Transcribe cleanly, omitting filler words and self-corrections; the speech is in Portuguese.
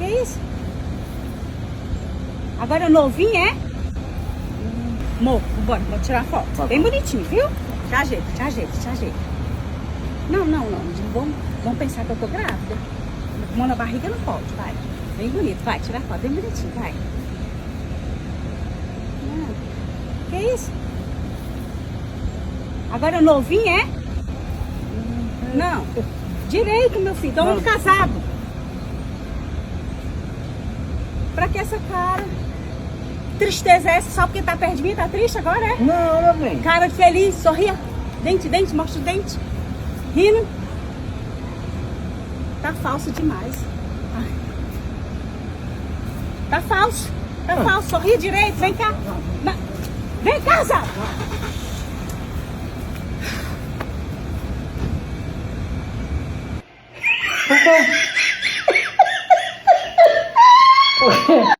Que isso? Agora novinho, é? Amor, bora, vou tirar a foto. Tá Bem bom. bonitinho, viu? Te ajeita, te ajeita, te ajeita. Não. Vamos pensar que eu tô grávida. Mão na barriga não pode, vai. Bem bonito, vai, tirar a foto, bem bonitinho, vai. Que isso? Agora novinho, é? Não. Direito, meu filho, todo mundo casado. Pra que essa cara? Tristeza é essa só porque tá perto de mim? Tá triste agora, é? Não, meu bem. Cara de feliz, sorria. Dente, mostra o dente. Rindo. Tá falso demais. Ai. Tá falso. Tá falso. Sorria direito. Vem cá. Vem cá, Zé. Por quê?